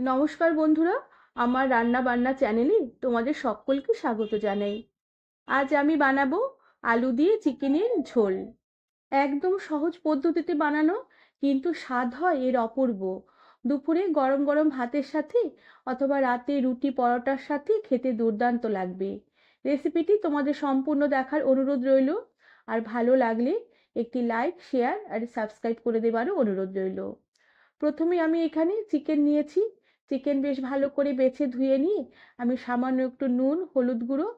নমস্কার বন্ধুরা, আমার রান্না বান্না চ্যানেলে তোমাদের সকলকে স্বাগত জানাই। আজ আমি বানাবো আলু দিয়ে চিকেনের ঝোল। একদম সহজ পদ্ধতিতে বানানো, কিন্তু স্বাদ হয় এর অপূর্ব। দুপুরে গরম গরম ভাতের সাথে অথবা রাতে রুটি পরোটার সাথে খেতে দুর্দান্ত লাগবে। রেসিপিটি তোমাদের সম্পূর্ণ দেখার অনুরোধ রইল। আর ভালো লাগলে একটি লাইক, শেয়ার আর সাবস্ক্রাইব করে দেবারও অনুরোধ রইল। প্রথমে আমি এখানে চিকেন নিয়েছি। চিকেন বেশ ভালো করে বেছে ধুয়ে নিয়ে আমি সামান্য একটু নুন, হলুদ গুঁড়ো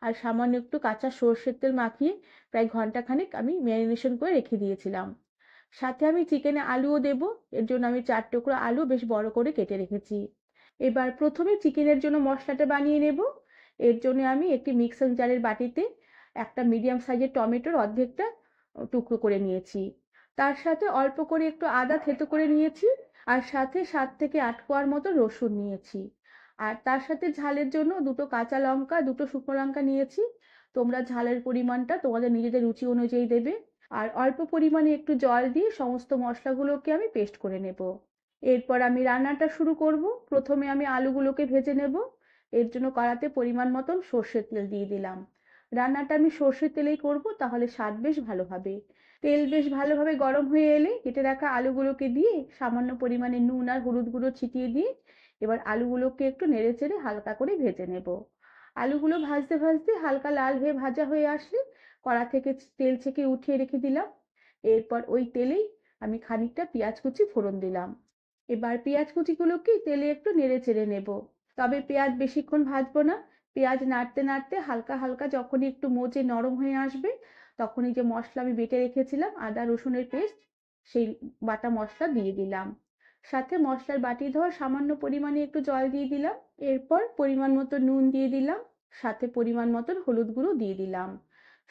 আর সামান্য একটু কাঁচা সর্ষের তেল মাখিয়ে প্রায় ঘন্টাখানেক আমি ম্যারিনেশন করে রেখে দিয়েছিলাম। সাথে আমি চিকেনে আলুও দেব। এর জন্য আমি 4 টুকরো আলু বেশ বড় করে কেটে রেখেছি। এবার প্রথমে চিকেনের জন্য মশলাটা বানিয়ে নেব। এর জন্য আমি একটি মিক্সার জারের বাটিতে একটা মিডিয়াম সাইজের টমেটোর অর্ধেকটা টুকরো করে নিয়েছি। তার সাথে অল্প করে একটু আদা থেতো করে নিয়েছি। আর সাথে 7 থেকে 8 কোয়ার মতো রসুন নিয়েছি। আর তার সাথে ঝালের জন্য দুটো কাঁচা লঙ্কা, দুটো শুকনো লঙ্কা নিয়েছি। তোমরা ঝালের পরিমাণটা তোমাদের নিজেদের রুচি অনুযায়ী দেবে। আর অল্প পরিমাণে একটু জল দিয়ে সমস্ত মশলাগুলোকে আমি পেস্ট করে নেব। এরপর আমি রান্নাটা শুরু করব। প্রথমে আমি আলুগুলোকে ভেজে নেব। এর জন্য কড়াতে পরিমাণ মতন সর্ষের তেল দিয়ে দিলাম। রান্নাটা আমি সর্ষের তেলেই করব, তাহলে স্বাদ বেশ ভালো হবে। তেল বেশ ভালোভাবে গরম হয়ে এলে কেটে রাখা আলুগুলোকে দিয়ে সামান্য পরিমাণে নুন আর হলুদ গুঁড়ো ছিটিয়ে দিয়ে এবার আলুগুলোকে একটু নেড়েচেড়ে হালকা করে ভেজে নেব। আলুগুলো ভাজতে ভাজতে হালকা লাল হয়ে ভাজা হয়ে আসলে কড়া থেকে তেল ছেঁকে উঠিয়ে রেখে দিলাম। এরপর ওই তেলেই আমি খানিকটা পেঁয়াজ কুচি ফোড়ন দিলাম। এবার পেঁয়াজ কুচিগুলোকে তেলে একটু নেড়ে চেড়ে নেব। তবে পেঁয়াজ বেশিক্ষণ ভাজবো না। পেঁয়াজ নাড়তে নাড়তে হালকা হালকা যখনই একটু মজে নরম হয়ে আসবে, তখনই যে মশলা আমি বেটে রেখেছিলাম আদা রসুনের পেস্ট, সেই বাটা মশলা দিয়ে দিলাম। সাথে মশলার বাটি ধোয়া সামান্য পরিমাণে একটু জল দিয়ে দিলাম। এরপর পরিমাণ মতো নুন দিয়ে দিলাম। সাথে পরিমাণ মতন হলুদ গুঁড়ো দিয়ে দিলাম।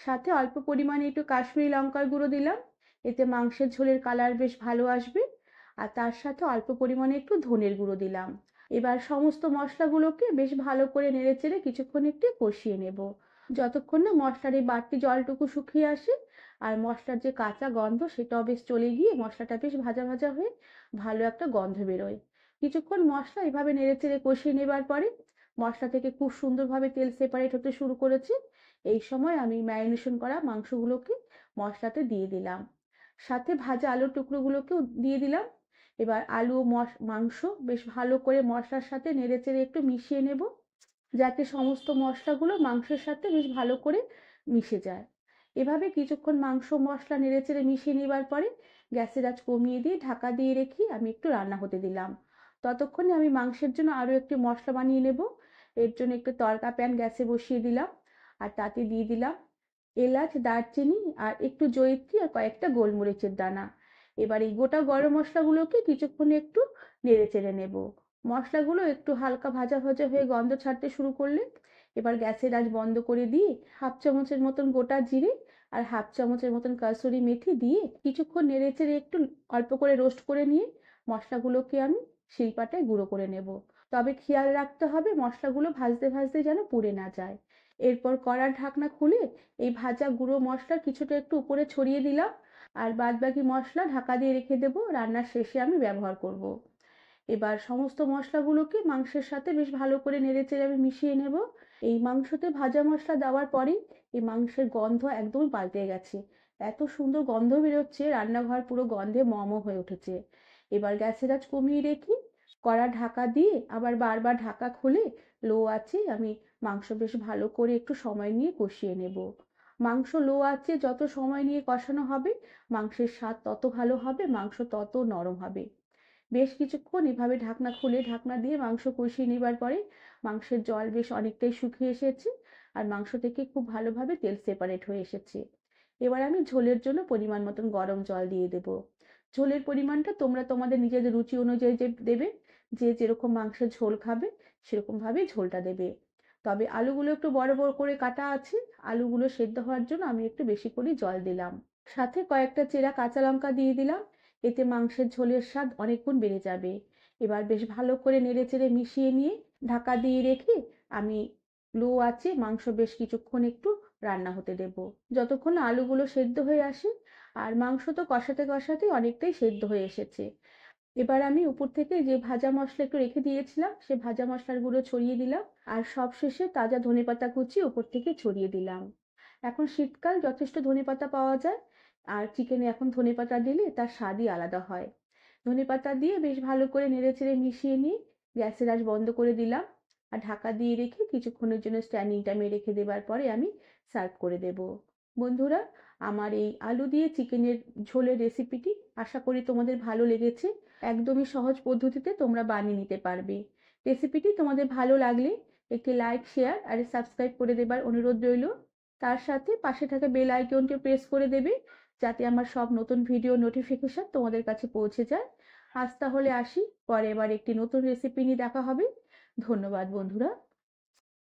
সাথে অল্প পরিমাণে একটু কাশ্মীরি লঙ্কার গুঁড়ো দিলাম। এতে মাংসের ঝোলের কালার বেশ ভালো আসবে। আর তার সাথে অল্প পরিমাণে একটু ধনের গুঁড়ো দিলাম। এবার সমস্ত মশলাগুলোকে বেশ ভালো করে নেড়েচেড়ে কিছুক্ষণ একটু কষিয়ে নেব, যতক্ষণ না মশলার এই বাড়তি জলটুকু শুকিয়ে আসে আর মশলার যে কাঁচা গন্ধ সেটাও বেশ চলে গিয়ে মশলাটা বেশ ভাজা ভাজা হয়ে ভালো একটা গন্ধ বেরোয়। কিছুক্ষণ মশলা এভাবে নেড়েচেড়ে কষিয়ে নেবার পরে মশলা থেকে খুব সুন্দরভাবে তেল সেপারেট হতে শুরু করেছে। এই সময় আমি ম্যারিনেশন করা মাংসগুলোকে মশলাতে দিয়ে দিলাম। সাথে ভাজা আলুর টুকরোগুলোকেও দিয়ে দিলাম। এবার আলু ও মাংস বেশ ভালো করে মশলার সাথে নেড়েচেড়ে একটু মিশিয়ে নেব, যাতে সমস্ত মশলাগুলো মাংসের সাথে বেশ ভালো করে মিশে যায়। এভাবে কিছুক্ষণ মাংস মশলা নেড়েচেড়ে মিশিয়ে নেবার পরে গ্যাসের আঁচ কমিয়ে দিয়ে ঢাকা দিয়ে রেখে আমি একটু রান্না হতে দিলাম। ততক্ষণে আমি মাংসের জন্য আরও একটি মশলা বানিয়ে নেব। এর জন্য একটু তড়কা প্যান গ্যাসে বসিয়ে দিলাম। আর তাতে দিয়ে দিলাম এলাচ, দারচিনি আর একটু জয়িত্রী আর কয়েকটা গোলমরিচের দানা। এবার এই গোটা গরম মশলাগুলোকে কিছুক্ষণ একটু নেড়ে চেড়ে নেব। মশলাগুলো একটু হালকা ভাজা ভাজা হয়ে গন্ধ ছাড়তে শুরু করলে এবার গ্যাসের আঁচ বন্ধ করে দিয়ে হাফ চামচের মতন গোটা জিরে আর হাফ চামচের মতন কাসুরি মেথি দিয়ে কিছুক্ষণ নেড়ে চেড়ে একটু অল্প করে রোস্ট করে নিয়ে মশলাগুলোকে আমি শিলপাটায় গুঁড়ো করে নেব। তবে খেয়াল রাখতে হবে মশলাগুলো ভাজতে ভাজতে যেন পুড়ে না যায়। এরপর কড়ার ঢাকনা খুলে এই ভাজা গুঁড়ো মশলা কিছুটা একটু উপরে ছড়িয়ে দিলাম। আর বাদবাকি মশলা ঢাকা দিয়ে রেখে দেবো, রান্নার শেষে আমি ব্যবহার করব। এবার সমস্ত মশলাগুলোকে মাংসের সাথে বেশ ভালো করে নেড়েচেড়ে আমি মিশিয়ে নেব। এই মাংসতে ভাজা মশলা দেওয়ার পরেই এই মাংসের গন্ধ একদমই পাল্টে গেছে। এত সুন্দর গন্ধ বেরোচ্ছে, রান্নাঘর পুরো গন্ধে ম ম হয়ে উঠেছে। এবার গ্যাসের আঁচ কমিয়ে রেখে কড়া ঢাকা দিয়ে আবার বারবার ঢাকা খুলে লো আঁচে আমি মাংস বেশ ভালো করে একটু সময় নিয়ে কষিয়ে নেব। মাংস লো আঁচে যত সময় নিয়ে কষানো হবে মাংসের স্বাদ তত ভালো হবে, মাংস তত নরম হবে। বেশ কিছুক্ষণ এভাবে ঢাকনা খুলে ঢাকনা দিয়ে মাংস কষিয়ে নেবার পরে মাংসের জল বেশ অনেকটাই শুকিয়ে এসেছে আর মাংস থেকে খুব ভালোভাবে তেল সেপারেট হয়ে এসেছে। এবার আমি ঝোলের জন্য পরিমাণ মতন গরম জল দিয়ে দেব। ঝোলের পরিমাণটা তোমরা তোমাদের নিজেদের রুচি অনুযায়ী যে দেবে, যে যেরকম মাংসের ঝোল খাবে সেরকম ভাবেই ঝোলটা দেবে। তবে আলুগুলো একটু বড় বড় করে কাটা আছে, আলুগুলো সেদ্ধ হওয়ার জন্য আমি একটু বেশি করে জল দিলাম। সাথে কয়েকটা চেরা কাঁচা লঙ্কা দিয়ে দিলাম। এতে মাংসের ঝোলের স্বাদ অনেক গুণ বেড়ে যাবে। এবার বেশ ভালো করে নেড়েচেড়ে মিশিয়ে নিয়ে ঢাকা দিয়ে রেখে আমি লো আঁচে মাংস বেশ কিছুক্ষণ একটু রান্না হতে দেব, যতক্ষণ না আলুগুলো সেদ্ধ হয়ে আসে। আর মাংস তো কষাতে কষাতে অনেকটাই সেদ্ধ হয়ে এসেছে। এবার আমি উপর থেকে যে ভাজা মশলা একটু রেখে দিয়েছিলাম সে ভাজা মশলার গুঁড়ো ছড়িয়ে দিলাম, আর সবশেষে তাজা ধনেপাতা কুচি উপর থেকে ছড়িয়ে দিলাম। এখন শীতকাল, যথেষ্ট ধনেপাতা পাওয়া যায়, আর চিকেনে এখন ধনেপাতা দিলে তার স্বাদই আলাদা হয়। ধনেপাতা দিয়ে বেশ ভালো করে নেড়েচেড়ে মিশিয়ে নিয়ে গ্যাসের আঁচ বন্ধ করে দিলাম, আর ঢাকা দিয়ে রেখে কিছুক্ষণের জন্য স্ট্যান্ডিং টাইমে রেখে দেবার পরে আমি সার্ভ করে দেব। বন্ধুরা, আমার এই আলু দিয়ে চিকেনের ঝোলের রেসিপিটি আশা করি তোমাদের ভালো লেগেছে। একদমই সহজ পদ্ধতিতে তোমরা বানিয়ে নিতে পারবে। রেসিপিটি তোমাদের ভালো লাগলে একটি লাইক, শেয়ার আর সাবস্ক্রাইব করে দেবার অনুরোধ রইল। তার সাথে পাশে থাকা বেল আইকনটি প্রেস করে দেবে, যাতে আমার সব নতুন ভিডিও নোটিফিকেশন তোমাদের কাছে পৌঁছে যায়। আজ তাহলে আসি, পরে এবার একটি নতুন রেসিপি নিয়ে দেখা হবে। ধন্যবাদ বন্ধুরা।